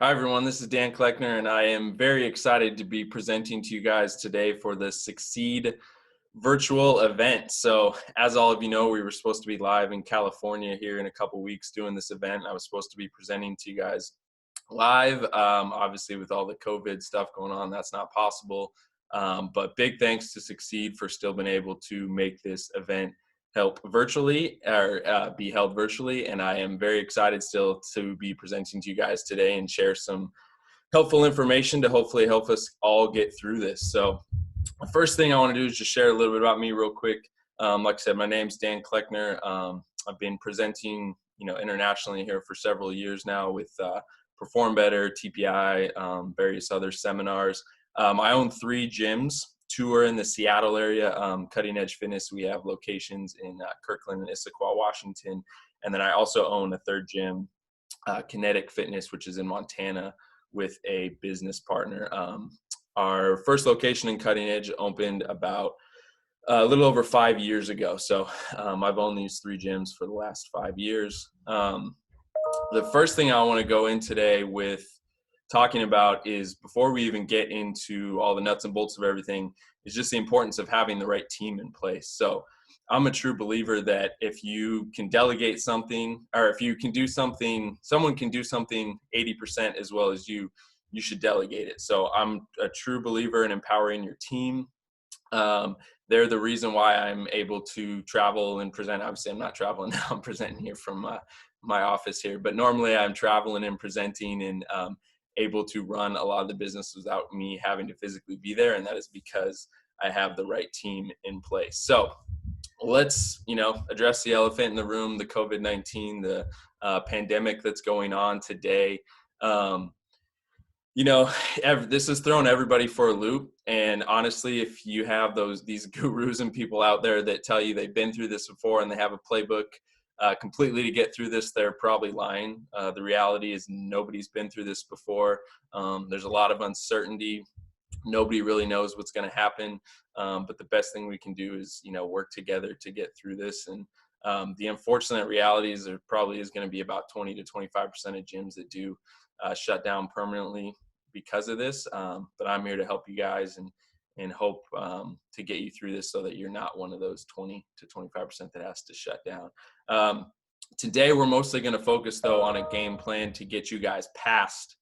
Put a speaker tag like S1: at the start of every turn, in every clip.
S1: Hi, everyone. This is Dan Kleckner, and I am very excited to be presenting to you guys today for the Succeed virtual event. So, as all of you know, we were supposed to be live in California here in a couple weeks doing this event. I was supposed to be presenting to you guys live. Obviously, with all the COVID stuff going on, that's not possible. But big thanks to Succeed for still being able to make this event be held virtually. And I am very excited still to be presenting to you guys today and share some helpful information to hopefully help us all get through this. So the first thing I want to do is just share a little bit about me real quick. Like I said, my name's Dan Kleckner. I've been presenting, internationally here for several years now with Perform Better, TPI, various other seminars. I own 3 gyms. 2 are in the Seattle area, Cutting Edge Fitness. We have locations in Kirkland and Issaquah, Washington. And then I also own a 3rd gym, Kinetic Fitness, which is in Montana with a business partner. Our first location in Cutting Edge opened about a little over 5 years ago. So I've owned these 3 gyms for the last 5 years. The first thing I want to go in today with talking about is, before we even get into all the nuts and bolts of everything, is just the importance of having the right team in place. So I'm a true believer that if you can delegate something, or if you can do something, someone can do something 80% as well as you should delegate it. So I'm a true believer in empowering your team. They're the reason why I'm able to travel and present. Obviously, I'm not traveling now. I'm presenting here from my office here, but normally I'm traveling and presenting and able to run a lot of the business without me having to physically be there. And that is because I have the right team in place. So let's, address the elephant in the room, the COVID-19, the pandemic that's going on today. This has thrown everybody for a loop. And honestly, if you have these gurus and people out there that tell you they've been through this before and they have a playbook completely to get through this, they're probably lying. The reality is nobody's been through this before. There's a lot of uncertainty. Nobody really knows what's going to happen. But the best thing we can do is, work together to get through this. And the unfortunate reality is there probably is going to be about 20 to 25% of gyms that do shut down permanently because of this. But I'm here to help you guys and hope to get you through this so that you're not one of those 20 to 25% that has to shut down. Today, we're mostly going to focus, though, on a game plan to get you guys past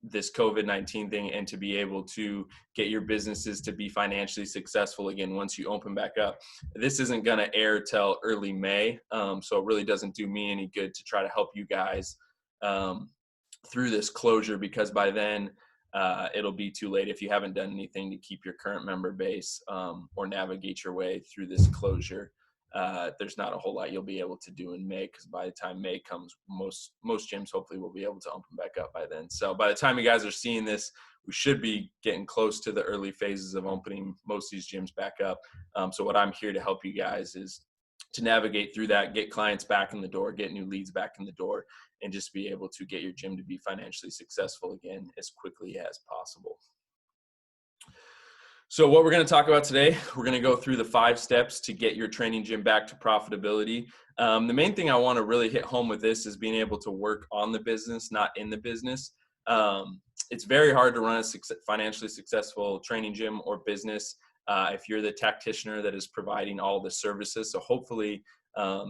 S1: this COVID-19 thing and to be able to get your businesses to be financially successful again once you open back up. This isn't going to air till early May, so it really doesn't do me any good to try to help you guys through this closure, because by then it'll be too late if you haven't done anything to keep your current member base or navigate your way through this closure. There's not a whole lot you'll be able to do in May, because by the time May comes, most gyms hopefully will be able to open back up by then. So by the time you guys are seeing this, we should be getting close to the early phases of opening most of these gyms back up. So what I'm here to help you guys is to navigate through that, get clients back in the door, get new leads back in the door, and just be able to get your gym to be financially successful again as quickly as possible. So what we're going to talk about today, we're going to go through the 5 steps to get your training gym back to profitability. The main thing I want to really hit home with this is being able to work on the business, not in the business. It's very hard to run a financially successful training gym or business if you're the tacticianer that is providing all the services. So hopefully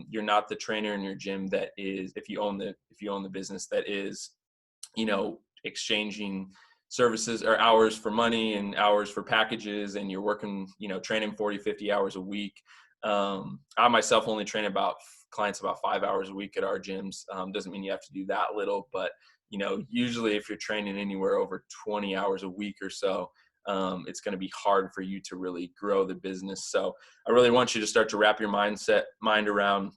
S1: you're not the trainer in your gym that is, if you own the business, that is, exchanging services or hours for money and hours for packages, and you're working, training 40, 50 hours a week. I myself only train clients about 5 hours a week at our gyms. Doesn't mean you have to do that little, but usually if you're training anywhere over 20 hours a week or so, it's going to be hard for you to really grow the business. So I really want you to start to wrap your mind around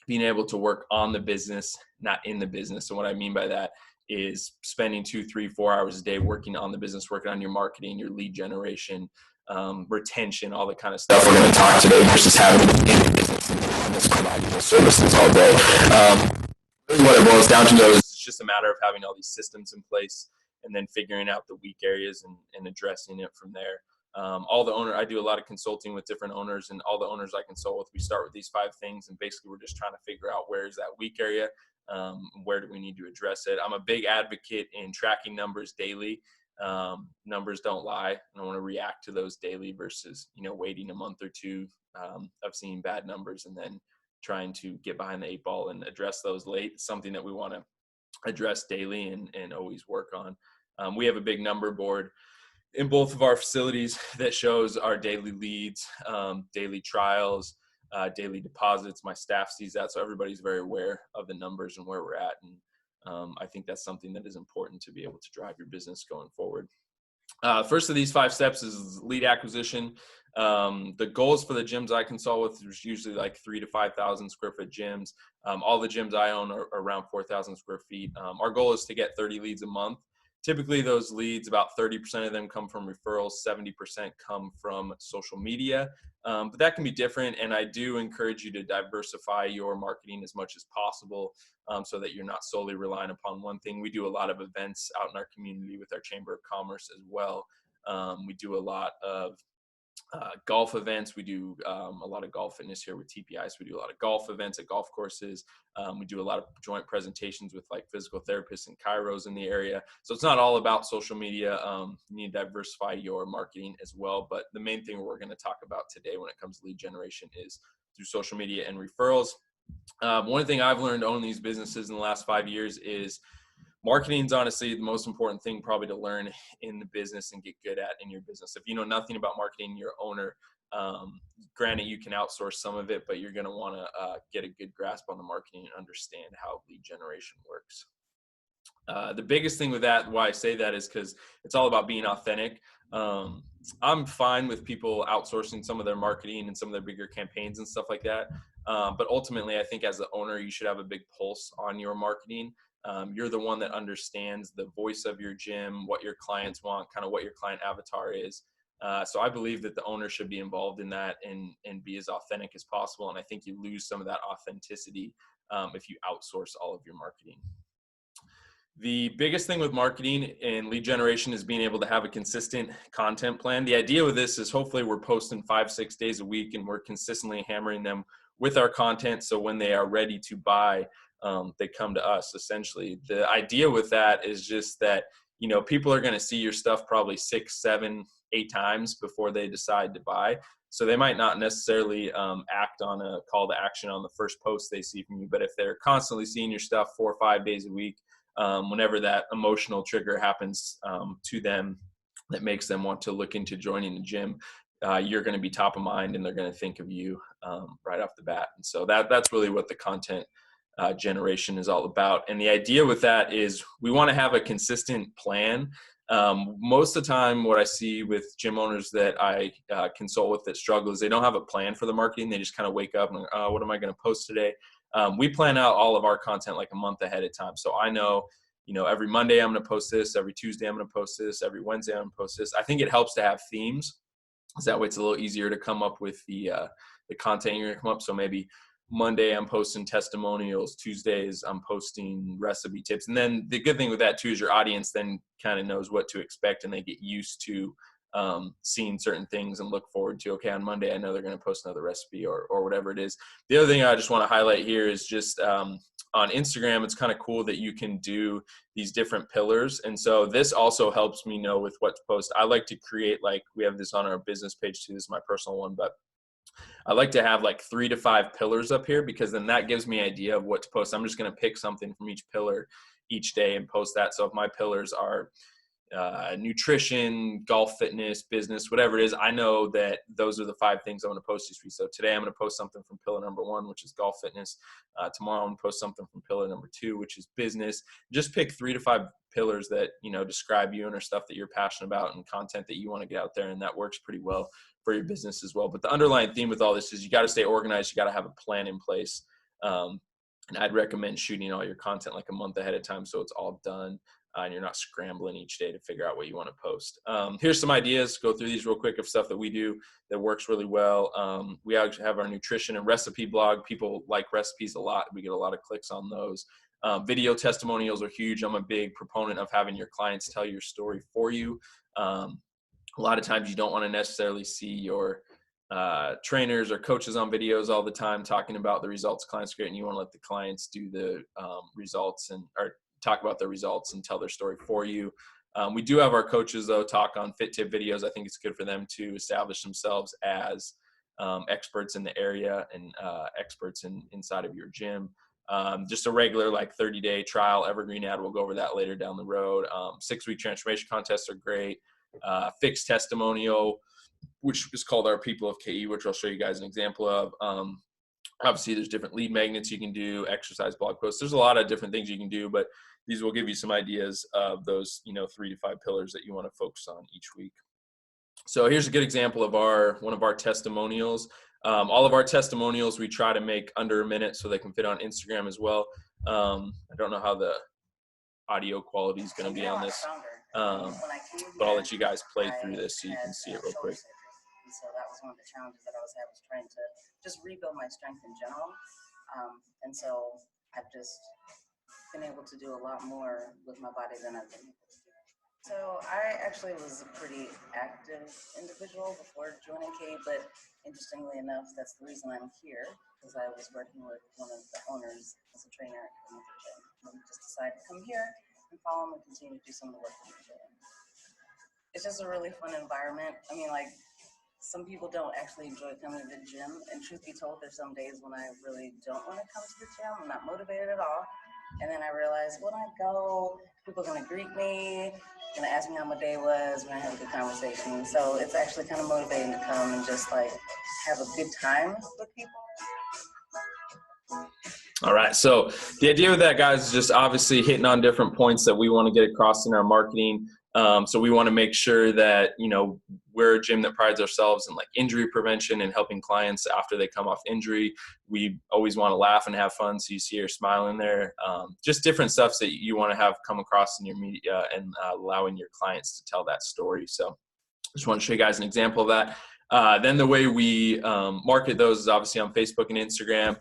S1: being able to work on the business, not in the business. And what I mean by that is spending 2, 3, 4 hours a day working on the business, working on your marketing, your lead generation, retention, all the kind of stuff we're going to talk today, versus having in the business providing those services all day. Really what it boils down to, though, is it's just a matter of having all these systems in place and then figuring out the weak areas and addressing it from there. I do a lot of consulting with different owners, and all the owners I consult with, we start with these 5 things, and basically we're just trying to figure out where is that weak area. Where do we need to address it? I'm a big advocate in tracking numbers daily. Numbers don't lie. I want to react to those daily versus, waiting a month or two of seeing bad numbers and then trying to get behind the 8 ball and address those late. It's something that we want to address daily and always work on. We have a big number board in both of our facilities that shows our daily leads, daily trials, daily deposits. My staff sees that, so everybody's very aware of the numbers and where we're at. And I think that's something that is important to be able to drive your business going forward. First of these 5 steps is lead acquisition. The goals for the gyms I consult with is usually like 3,000 to 5,000 square foot gyms. All the gyms I own are around 4,000 square feet. Our goal is to get 30 leads a month. Typically those leads, about 30% of them come from referrals, 70% come from social media. But that can be different. And I do encourage you to diversify your marketing as much as possible, so that you're not solely relying upon one thing. We do a lot of events out in our community with our Chamber of Commerce as well. We do a lot of golf events. We do a lot of golf fitness here with TPI. So we do a lot of golf events at golf courses. We do a lot of joint presentations with like physical therapists and chiros in the area. So it's not all about social media. You need to diversify your marketing as well. But the main thing we're going to talk about today when it comes to lead generation is through social media and referrals. One thing I've learned owning these businesses in the last 5 years is marketing is honestly the most important thing probably to learn in the business and get good at in your business. If you know nothing about marketing, you're owner. Granted, you can outsource some of it, but you're going to want to get a good grasp on the marketing and understand how lead generation works. The biggest thing with that, why I say that, is because it's all about being authentic. I'm fine with people outsourcing some of their marketing and some of their bigger campaigns and stuff like that. But ultimately, I think as the owner, you should have a big pulse on your marketing. You're the one that understands the voice of your gym, what your clients want, kind of what your client avatar is. So I believe that the owner should be involved in that and be as authentic as possible. And I think you lose some of that authenticity if you outsource all of your marketing. The biggest thing with marketing and lead generation is being able to have a consistent content plan. The idea with this is hopefully we're posting 5-6 days a week and we're consistently hammering them with our content. So when they are ready to buy, they come to us essentially. The idea with that is just that, people are going to see your stuff probably 6, 7, 8 times before they decide to buy. So they might not necessarily act on a call to action on the first post they see from you. But if they're constantly seeing your stuff 4 or 5 days a week, whenever that emotional trigger happens to them that makes them want to look into joining the gym, you're going to be top of mind and they're going to think of you right off the bat. And so that's really what the content generation is all about. And the idea with that is we want to have a consistent plan. Most of the time what I see with gym owners that I consult with that struggle is they don't have a plan for the marketing. They just kind of wake up and what am I going to post today? We plan out all of our content like a month ahead of time. So I know, every Monday I'm going to post this, every Tuesday I'm going to post this, every Wednesday I'm going to post this. I think it helps to have themes, because that way it's a little easier to come up with the content you're going to come up. So maybe Monday I'm posting testimonials, Tuesdays I'm posting recipe tips. And then the good thing with that too is your audience then kind of knows what to expect and they get used to seeing certain things and look forward to, okay, on Monday I know they're going to post another recipe or whatever it is. The other thing I just want to highlight here is just on Instagram, it's kind of cool that you can do these different pillars. And so this also helps me know with what to post. I like to create, like we have this on our business page too, this is my personal one, but I like to have like 3 to 5 pillars up here, because then that gives me an idea of what to post. I'm just going to pick something from each pillar each day and post that. So if my pillars are nutrition, golf, fitness, business, whatever it is, I know that those are the 5 things I'm going to post this week. So today I'm going to post something from pillar number 1, which is golf, fitness. Tomorrow I'm going to post something from pillar number 2, which is business. Just pick 3 to 5 pillars that, describe you and or stuff that you're passionate about and content that you want to get out there. And that works pretty well for your business as well. But the underlying theme with all this is you got to stay organized. You got to have a plan in place. And I'd recommend shooting all your content like a month ahead of time, so it's all done. And you're not scrambling each day to figure out what you want to post. Here's some ideas. Go through these real quick of stuff that we do that works really well. We actually have our nutrition and recipe blog. People like recipes a lot. We get a lot of clicks on those. Video testimonials are huge. I'm a big proponent of having your clients tell your story for you. A lot of times you don't want to necessarily see your trainers or coaches on videos all the time talking about the results clients get, and you want to let the clients do the results or talk about their results and tell their story for you. We do have our coaches though talk on fit tip videos. I think it's good for them to establish themselves as experts in the area and experts inside of your gym. Just a regular like 30-day trial evergreen ad. We'll go over that later down the road. 6-week transformation contests are great. Fixed testimonial, which is called our People of KE, which I'll show you guys an example of. Obviously, there's different lead magnets you can do, exercise blog posts. There's a lot of different things you can do, but these will give you some ideas of those, 3 to 5 pillars that you want to focus on each week. So here's a good example of one of our testimonials. All of our testimonials we try to make under a minute so they can fit on Instagram as well. I don't know how the audio quality is going to be on this, but I'll let you guys play through this so you can see it real quick.
S2: So that was one of the challenges that I was having, was trying to just rebuild my strength in general. And so I've just been able to do a lot more with my body than I've been able to do. So I actually was a pretty active individual before joining KE, but interestingly enough, that's the reason I'm here, because I was working with one of the owners as a trainer at the gym. And we just decided to come here and follow him and continue to do some of the work that we're doing. It's just a really fun environment. I mean, like, some people don't actually enjoy coming to the gym, and truth be told, there's some days when I really don't want to come to the gym. I'm not motivated at all. And then I realized when I go, people are going to greet me, going to ask me how my day was, we're going to have a good conversation. So it's actually kind of motivating to come and just like have a good time with people.
S1: All right. So the idea with that, guys, is just obviously hitting on different points that we want to get across in our marketing. So we want to make sure that, we're a gym that prides ourselves in like injury prevention and helping clients after they come off injury. We always want to laugh and have fun. So you see her smiling there. Just different stuff that you want to have come across in your media and allowing your clients to tell that story. So just want to show you guys an example of that. Then the way we market those is obviously on Facebook and Instagram.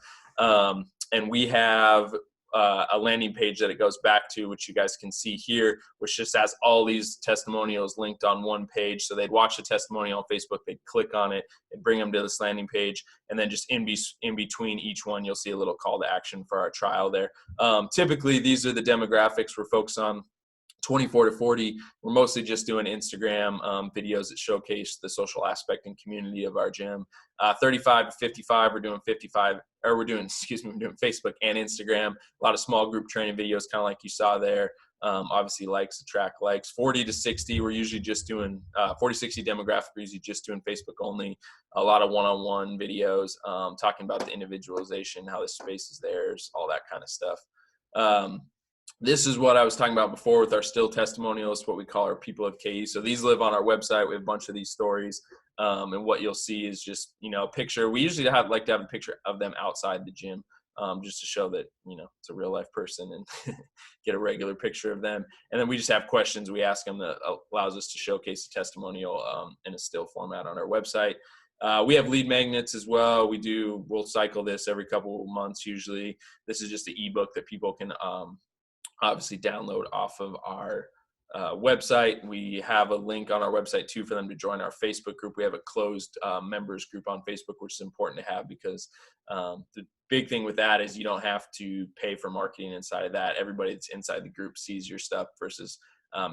S1: And we have a landing page that it goes back to, which you guys can see here, which just has all these testimonials linked on one page. So they'd watch the testimonial on Facebook, they'd click on it, it'd bring them to this landing page, and then just in between each one, you'll see a little call to action for our trial there. Typically, these are the demographics we're focused on. 24 to 40, we're mostly just doing Instagram videos that showcase the social aspect and community of our gym. 35 to 55, we're doing Facebook and Instagram. A lot of small group training videos, kind of like you saw there. Obviously likes attract likes. 40 to 60, we're usually just doing 40-60 demographic, we're usually just doing Facebook only. A lot of one-on-one videos, talking about the individualization, how the space is theirs, all that kind of stuff. This is what I was talking about before with our still testimonials, what we call our People of KE. So these live on our website. We have a bunch of these stories. And what you'll see is just, a picture. We usually like to have a picture of them outside the gym, just to show that, it's a real life person and get a regular picture of them. And then we just have questions we ask them that allows us to showcase the testimonial in a still format on our website. We have lead magnets as well. We'll cycle this every couple of months usually. This is just an ebook that people can obviously download off of our website. We have a link on our website too for them to join our Facebook group. We have a closed members group on Facebook, which is important to have because the big thing with that is you don't have to pay for marketing inside of that. Everybody that's inside the group sees your stuff versus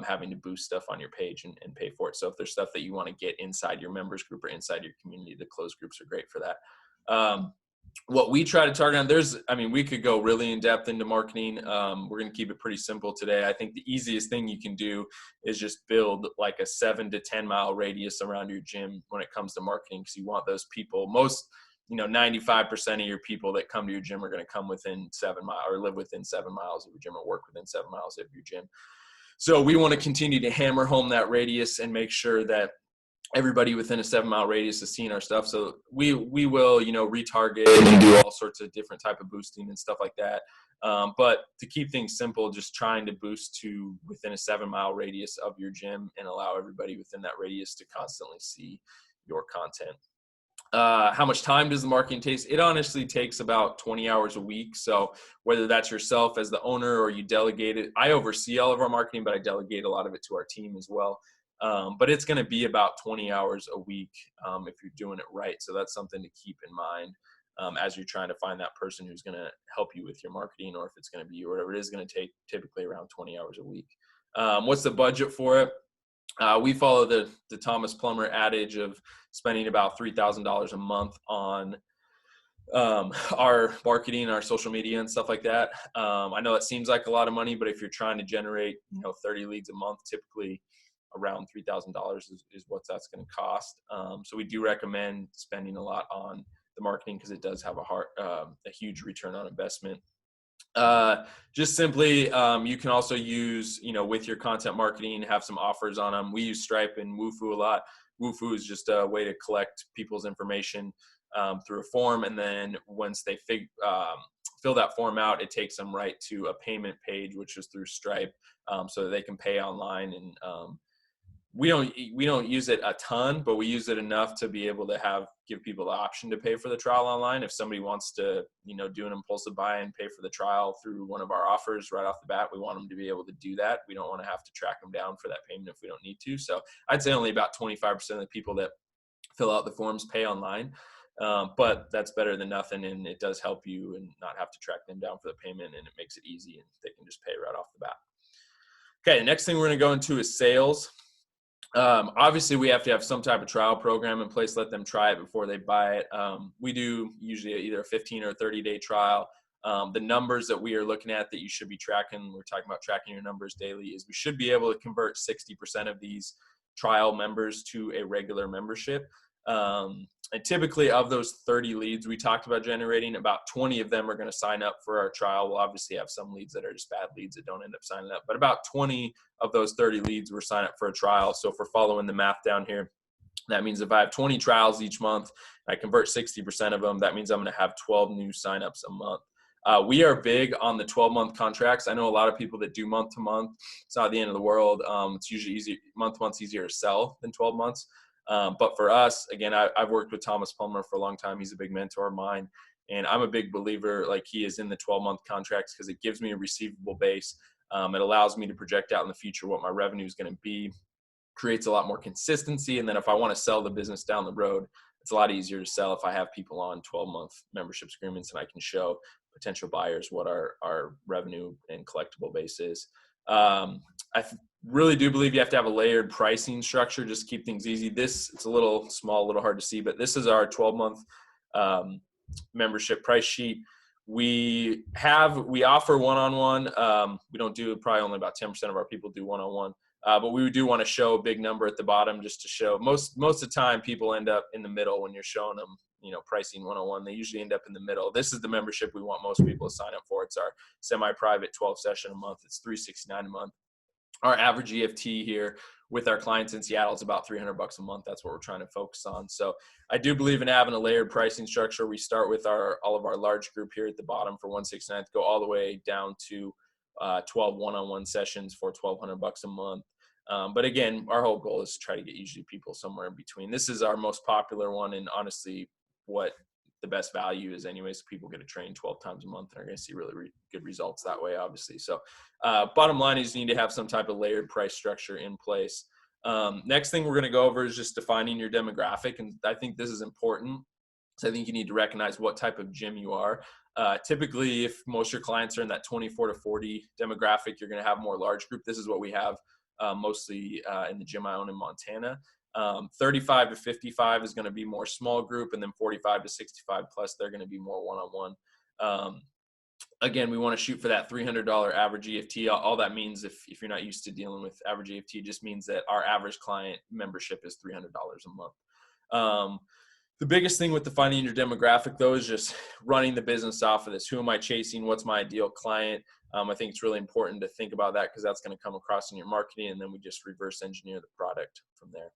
S1: having to boost stuff on your page and pay for it. So if there's stuff that you want to get inside your members group or inside your community, the closed groups are great for that. What we try to target on, we could go really in depth into marketing. We're going to keep it pretty simple today. I think the easiest thing you can do is just build like a 7 to 10 mile radius around your gym when it comes to marketing, because you want those people, 95% of your people that come to your gym are going to come within 7 miles or live within 7 miles of your gym or work within 7 miles of your gym. So we want to continue to hammer home that radius and make sure that everybody within a 7 mile radius is seeing our stuff. So we will, retarget and do all sorts of different type of boosting and stuff like that. But to keep things simple, just trying to boost to within a 7 mile radius of your gym and allow everybody within that radius to constantly see your content. How much time does the marketing take? It honestly takes about 20 hours a week. So whether that's yourself as the owner or you delegate it, I oversee all of our marketing, but I delegate a lot of it to our team as well. But it's going to be about 20 hours a week if you're doing it right. So that's something to keep in mind as you're trying to find that person who's going to help you with your marketing, or if it's going to be you or whatever it is, going to take typically around 20 hours a week. What's the budget for it? We follow the Thomas Plummer adage of spending about $3,000 a month on our marketing, our social media and stuff like that. I know it seems like a lot of money, but if you're trying to generate, 30 leads a month, typically around $3,000 is what that's going to cost. So we do recommend spending a lot on the marketing because it does have a huge return on investment. Just simply, you can also use, with your content marketing, have some offers on them. We use Stripe and Wufoo a lot. Wufoo is just a way to collect people's information through a form, and then once they fill that form out, it takes them right to a payment page, which is through Stripe, so that they can pay online. And we don't use it a ton, but we use it enough to be able to give people the option to pay for the trial online. If somebody wants to, do an impulsive buy and pay for the trial through one of our offers right off the bat, we want them to be able to do that. We don't want to have to track them down for that payment if we don't need to. So I'd say only about 25% of the people that fill out the forms pay online. But that's better than nothing, and it does help you and not have to track them down for the payment, and it makes it easy and they can just pay right off the bat. Okay, the next thing we're going to go into is sales. Obviously, we have to have some type of trial program in place, let them try it before they buy it. We do usually either a 15 or 30-day trial. The numbers that we are looking at that you should be tracking, we're talking about tracking your numbers daily, is we should be able to convert 60% of these trial members to a regular membership. And typically of those 30 leads we talked about generating, about 20 of them are going to sign up for our trial. We'll obviously have some leads that are just bad leads that don't end up signing up, but about 20 of those 30 leads will sign up for a trial. So if we're following the math down here, that means if I have 20 trials each month, I convert 60% of them, that means I'm going to have 12 new signups a month. We are big on the 12-month contracts. I know a lot of people that do month to month. It's not the end of the world. It's usually easy. Month to month's easier to sell than 12 months. But for us, again, I've worked with Thomas Plummer for a long time. He's a big mentor of mine. And I'm a big believer, like he is, in the 12-month contracts because it gives me a receivable base. It allows me to project out in the future what my revenue is going to be, creates a lot more consistency. And then if I want to sell the business down the road, it's a lot easier to sell if I have people on 12-month membership agreements and I can show potential buyers what our revenue and collectible base is. I really do believe you have to have a layered pricing structure, just to keep things easy. It's a little small, a little hard to see, but this is our 12-month membership price sheet. We offer one-on-one. We don't do, probably only about 10% of our people do one-on-one. But we do want to show a big number at the bottom just to show most of the time people end up in the middle when you're showing them, pricing 101. They usually end up in the middle. This is the membership we want most people to sign up for. It's our semi-private 12 session a month. It's $369 a month. Our average EFT here with our clients in Seattle is about $300 a month. That's what we're trying to focus on. So I do believe in having a layered pricing structure. We start with all of our large group here at the bottom for $169, go all the way down to 12 one-on-one sessions for $1,200 a month. But again, our whole goal is to try to get usually people somewhere in between. This is our most popular one, and honestly, what the best value is anyways. People get to train 12 times a month and are going to see really good results that way, obviously. So bottom line is you need to have some type of layered price structure in place. Next thing we're going to go over is just defining your demographic. And I think this is important. So I think you need to recognize what type of gym you are. Typically, if most of your clients are in that 24 to 40 demographic, you're going to have more large group. This is what we have mostly in the gym I own in Montana. 35 to 55 is going to be more small group, and then 45 to 65 plus, they're going to be more one-on-one. Again, we want to shoot for that $300 average EFT. All that means, if you're not used to dealing with average EFT, just means that our average client membership is $300 a month. The biggest thing with defining your demographic, though, is just running the business off of this. Who am I chasing? What's my ideal client? I think it's really important to think about that because that's going to come across in your marketing, and then we just reverse engineer the product from there.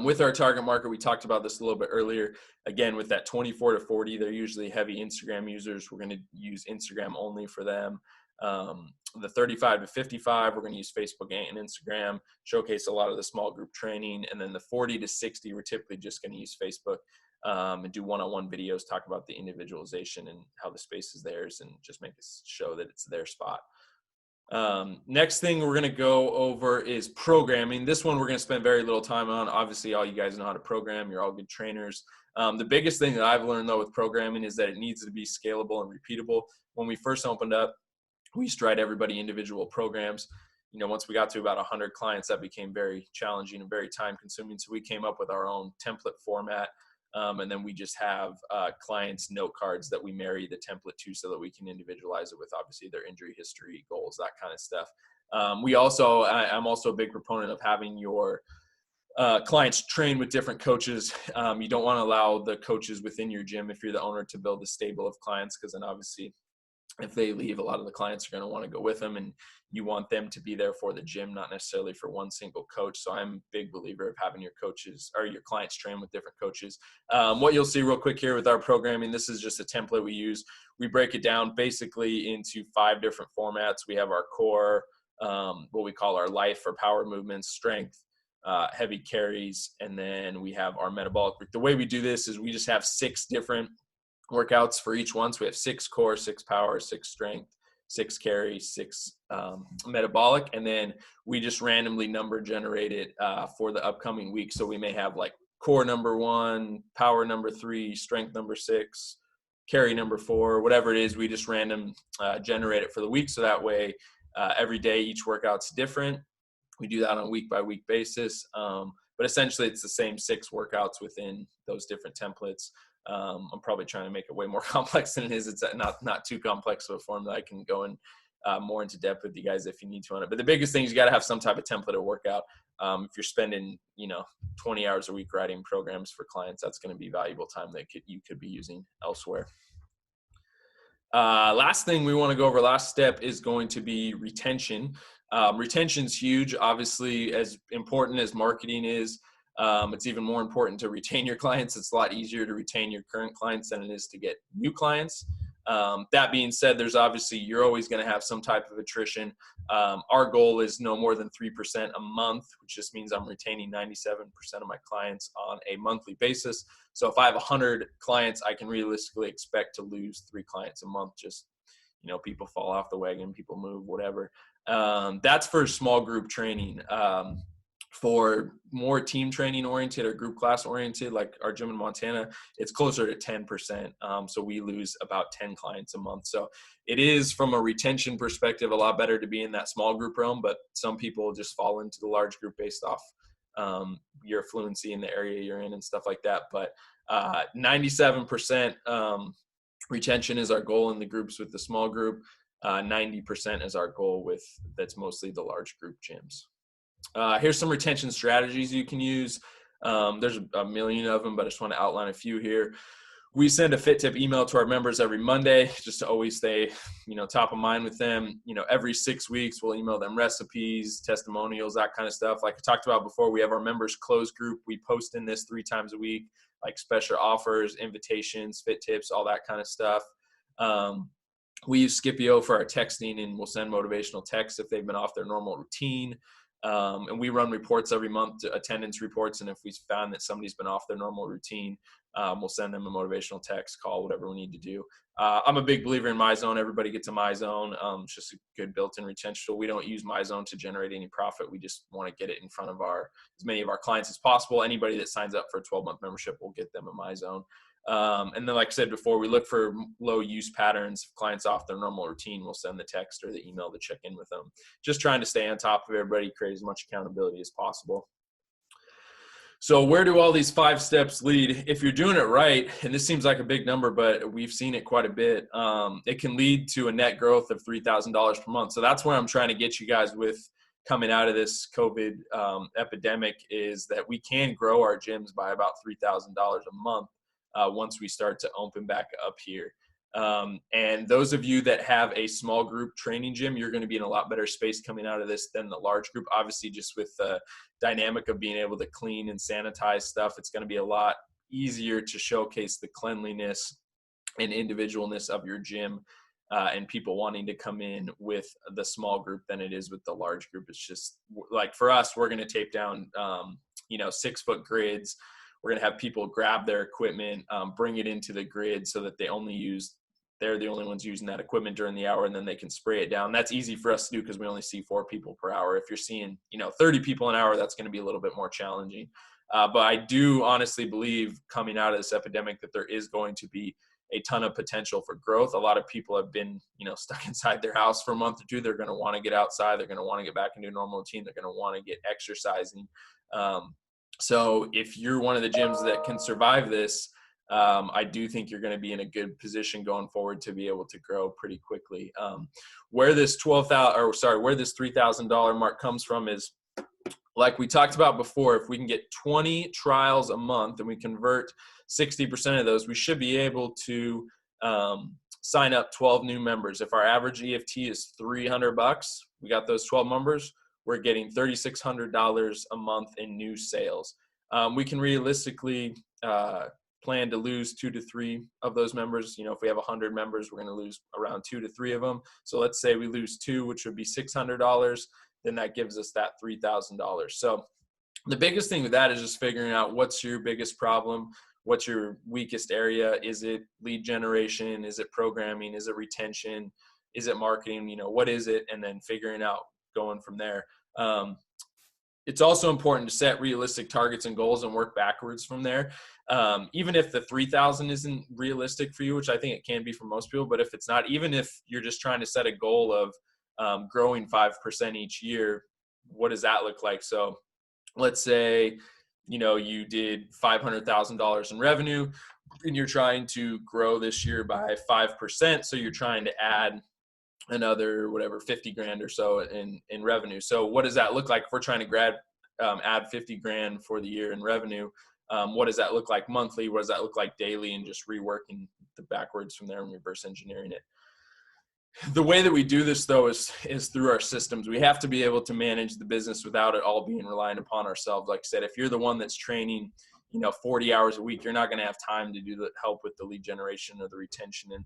S1: With our target market, we talked about this a little bit earlier. Again, with that 24 to 40, they're usually heavy Instagram users. We're going to use Instagram only for them. The 35 to 55, we're going to use Facebook and Instagram, showcase a lot of the small group training. And then the 40 to 60, we're typically just going to use Facebook and do one-on-one videos, talk about the individualization and how the space is theirs, and just make us show that it's their spot. Next thing we're going to go over is programming. This one we're going to spend very little time on. Obviously, all you guys know how to program. You're all good trainers. The biggest thing that I've learned, though, with programming is that it needs to be scalable and repeatable. When we first opened up, we used to write everybody individual programs. Once we got to about 100 clients, that became very challenging and very time consuming. So we came up with our own template format. And then we just have clients' note cards that we marry the template to so that we can individualize it with obviously their injury history, goals, that kind of stuff. I'm also a big proponent of having your clients train with different coaches. You don't want to allow the coaches within your gym, if you're the owner, to build a stable of clients, because then obviously if they leave, a lot of the clients are going to want to go with them, and you want them to be there for the gym, not necessarily for one single coach. So I'm a big believer of having your coaches or your clients train with different coaches. What you'll see real quick here with our programming, this is just a template we use. We break it down basically into 5 different formats. We have our core, what we call our life or power movements, strength, heavy carries, and then we have our metabolic. The way we do this is we just have 6 different workouts for each one. So we have 6 core, 6 power, 6 strength, 6 carry, 6 metabolic, and then we just randomly number generate it for the upcoming week. So we may have like core number 1, power number 3, strength number 6, carry number 4, whatever it is. We just random generate it for the week. So that way every day each workout's different. We do that on a week by week basis. But essentially it's the same 6 workouts within those different templates. I'm probably trying to make it way more complex than it is. It's not too complex of a form that I can go in more into depth with you guys if you need to on it. But the biggest thing is you got to have some type of template or workout. If you're spending 20 hours a week writing programs for clients, that's going to be valuable time that you could be using elsewhere. Last thing we want to go over, last step, is going to be retention. Retention's huge. Obviously, as important as marketing is, it's even more important to retain your clients. It's a lot easier to retain your current clients than it is to get new clients. That being said, you're always going to have some type of attrition. Our goal is no more than 3% a month, which just means I'm retaining 97% of my clients on a monthly basis. So if I have 100 clients, I can realistically expect to lose 3 clients a month. Just, people fall off the wagon, people move, whatever. That's for small group training. For more team training oriented or group class oriented, like our gym in Montana, it's closer to 10%. So we lose about 10 clients a month. So it is, from a retention perspective, a lot better to be in that small group realm, but some people just fall into the large group based off your fluency in the area you're in and stuff like that. But 97% retention is our goal in the groups with the small group. 90% is our goal with that's mostly the large group gyms. Here's some retention strategies you can use. There's a million of them, but I just want to outline a few here. We send a Fit Tip email to our members every Monday just to always stay, top of mind with them. Every 6 weeks, we'll email them recipes, testimonials, that kind of stuff. Like I talked about before, we have our members closed group. We post in this 3 times a week, like special offers, invitations, fit tips, all that kind of stuff. We use Skipio for our texting, and we'll send motivational texts if they've been off their normal routine. And we run reports every month, attendance reports. And if we found that somebody's been off their normal routine, we'll send them a motivational text, call, whatever we need to do. I'm a big believer in MyZone. Everybody gets a MyZone. It's just a good built-in retention tool. We don't use MyZone to generate any profit. We just want to get it in front of as many of our clients as possible. Anybody that signs up for a 12-month membership, we'll get them a MyZone. And then, like I said before, we look for low use patterns. If clients off their normal routine, we'll send the text or the email to check in with them. Just trying to stay on top of everybody, create as much accountability as possible. So where do all these 5 steps lead? If you're doing it right, and this seems like a big number, but we've seen it quite a bit, it can lead to a net growth of $3,000 per month. So that's where I'm trying to get you guys with coming out of this COVID epidemic, is that we can grow our gyms by about $3,000 a month. Once we start to open back up here. And those of you that have a small group training gym, you're going to be in a lot better space coming out of this than the large group. Obviously, just with the dynamic of being able to clean and sanitize stuff, it's going to be a lot easier to showcase the cleanliness and individualness of your gym and people wanting to come in with the small group than it is with the large group. It's just like, for us, we're going to tape down 6-foot grids. We're going to have people grab their equipment, bring it into the grid so that they only use they're the only ones using that equipment during the hour, and then they can spray it down. That's easy for us to do because we only see 4 people per hour. If you're seeing, 30 people an hour, that's going to be a little bit more challenging. But I do honestly believe coming out of this epidemic that there is going to be a ton of potential for growth. A lot of people have been, stuck inside their house for a month or two. They're going to want to get outside. They're going to want to get back into a normal routine. They're going to want to get exercising. So if you're one of the gyms that can survive this, I do think you're going to be in a good position going forward to be able to grow pretty quickly. Where this $3,000 mark comes from is, like we talked about before, if we can get 20 trials a month and we convert 60% of those, we should be able to sign up 12 new members. If our average EFT is $300, we got those 12 members, we're getting $3,600 a month in new sales. We can realistically plan to lose 2 to 3 of those members. If we have 100 members, we're going to lose around 2 to 3 of them. So let's say we lose 2, which would be $600. Then that gives us that $3,000. So the biggest thing with that is just figuring out what's your biggest problem, what's your weakest area. Is it lead generation? Is it programming? Is it retention? Is it marketing? What is it? And then figuring out going from there. It's also important to set realistic targets and goals and work backwards from there. Even if the 3,000 isn't realistic for you, which I think it can be for most people, but if it's not, even if you're just trying to set a goal of growing 5% each year, what does that look like? So let's say, you did $500,000 in revenue and you're trying to grow this year by 5%. So you're trying to add another, $50,000 or so in revenue. So what does that look like? If we're trying to add $50,000 for the year in revenue, what does that look like monthly? What does that look like daily? And just reworking the backwards from there and reverse engineering it. The way that we do this, though, is through our systems. We have to be able to manage the business without it all being reliant upon ourselves. Like I said, if you're the one that's training, 40 hours a week, you're not going to have time to do the help with the lead generation or the retention. And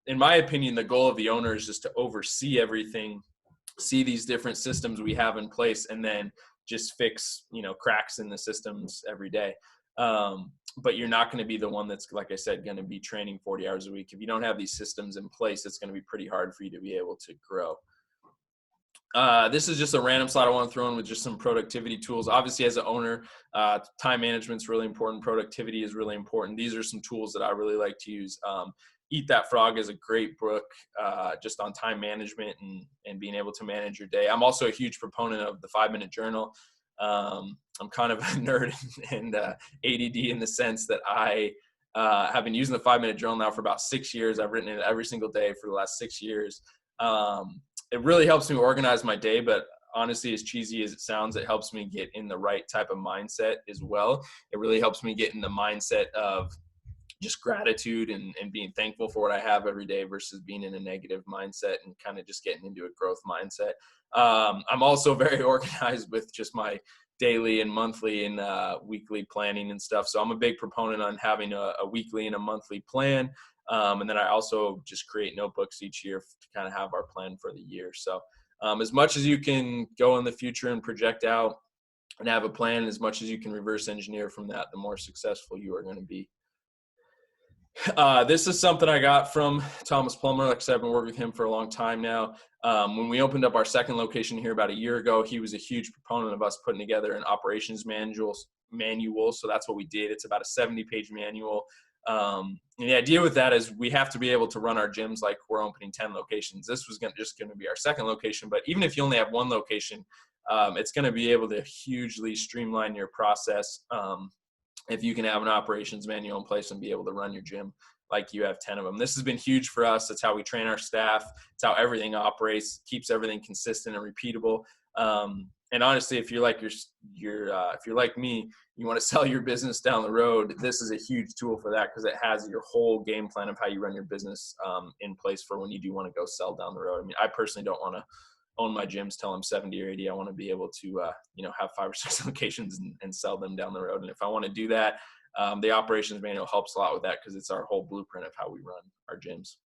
S1: in my opinion, the goal of the owner is just to oversee everything, see these different systems we have in place, and then just fix, cracks in the systems every day. But you're not going to be the one that's, like I said, going to be training 40 hours a week. If you don't have these systems in place, it's going to be pretty hard for you to be able to grow. This is just a random slide I want to throw in with just some productivity tools. Obviously, as an owner, time management is really important. Productivity is really important. These are some tools that I really like to use. Eat That Frog is a great book just on time management and being able to manage your day. I'm also a huge proponent of the 5-minute journal. I'm kind of a nerd and ADD in the sense that I have been using the 5-minute journal now for about 6 years. I've written it every single day for the last 6 years. It really helps me organize my day, but honestly, as cheesy as it sounds, it helps me get in the right type of mindset as well. It really helps me get in the mindset of just gratitude and being thankful for what I have every day versus being in a negative mindset and kind of just getting into a growth mindset. I'm also very organized with just my daily and monthly and weekly planning and stuff. So I'm a big proponent on having a weekly and a monthly plan. And then I also just create notebooks each year to kind of have our plan for the year. So as much as you can go in the future and project out and have a plan, as much as you can reverse engineer from that, the more successful you are going to be. This is something I got from Thomas Plummer. Like I said, I've been working with him for a long time now. When we opened up our second location here about a year ago, he was a huge proponent of us putting together an operations manual. So that's what we did. It's about a 70-page manual. And the idea with that is we have to be able to run our gyms like we're opening 10 locations. This was just going to be our second location. But even if you only have one location, it's going to be able to hugely streamline your process. If you can have an operations manual in place and be able to run your gym like you have 10 of them. This has been huge for us. It's how we train our staff. It's how everything operates, keeps everything consistent and repeatable. And honestly, if you're like if you're like me, you want to sell your business down the road, this is a huge tool for that because it has your whole game plan of how you run your business in place for when you do want to go sell down the road. I mean, I personally don't want to own my gyms till I'm 70 or 80. I want to be able to, have 5 or 6 locations and sell them down the road. And if I want to do that, the operations manual helps a lot with that because it's our whole blueprint of how we run our gyms.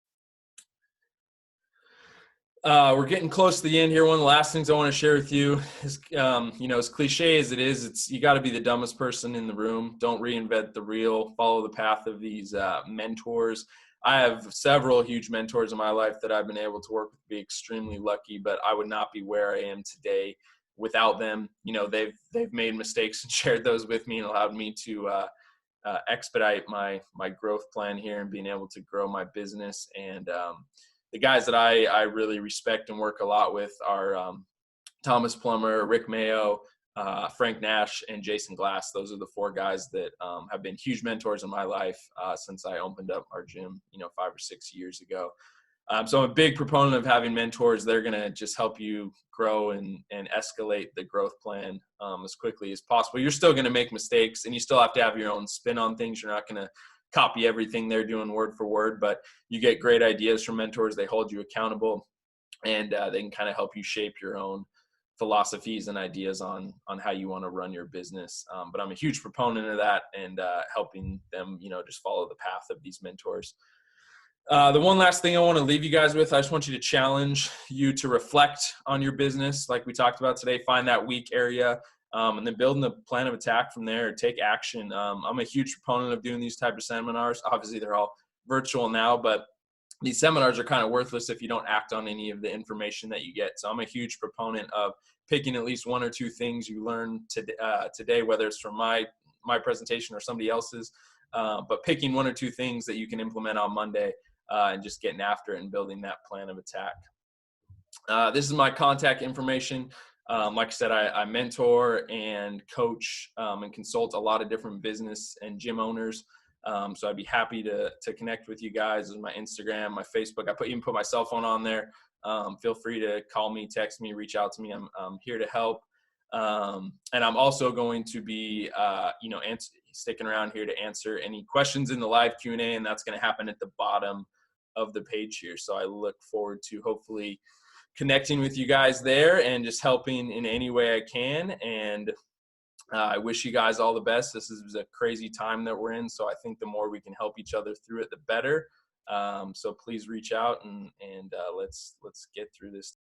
S1: We're getting close to the end here. One of the last things I want to share with you is, as cliche as it is, you got to be the dumbest person in the room. Don't reinvent the wheel. Follow the path of these mentors. I have several huge mentors in my life that I've been able to work with, be extremely lucky, but I would not be where I am today without them. They've made mistakes and shared those with me and allowed me to expedite my growth plan here and being able to grow my business. And the guys that I really respect and work a lot with are Thomas Plummer, Rick Mayo, Frank Nash, and Jason Glass. Those are the four guys that have been huge mentors in my life since I opened up our gym, 5 or 6 years ago. So I'm a big proponent of having mentors. They're going to just help you grow and escalate the growth plan as quickly as possible. You're still going to make mistakes, and you still have to have your own spin on things. You're not going to copy everything they're doing word for word, but you get great ideas from mentors. They hold you accountable, and they can kind of help you shape your own philosophies and ideas on how you want to run your business. But I'm a huge proponent of that, and helping them, just follow the path of these mentors. The one last thing I want to leave you guys with, I just want you to challenge you to reflect on your business. Like we talked about today, find that weak area, and then building the plan of attack from there. Take action. I'm a huge proponent of doing these type of seminars. Obviously, they're all virtual now, but these seminars are kind of worthless if you don't act on any of the information that you get. So I'm a huge proponent of picking at least one or two things you learn today, whether it's from my presentation or somebody else's, but picking one or two things that you can implement on Monday. And just getting after it and building that plan of attack. This is my contact information. Like I said, I mentor and coach and consult a lot of different business and gym owners. So I'd be happy to connect with you guys. This is my Instagram, my Facebook. I even put my cell phone on there. Feel free to call me, text me, reach out to me. I'm here to help. And I'm also going to be, sticking around here to answer any questions in the live Q&A, and that's going to happen at the bottom of the page here. So I look forward to hopefully connecting with you guys there and just helping in any way I can. And I wish you guys all the best. This is a crazy time that we're in, so I think the more we can help each other through it, the better. So please reach out and let's get through this.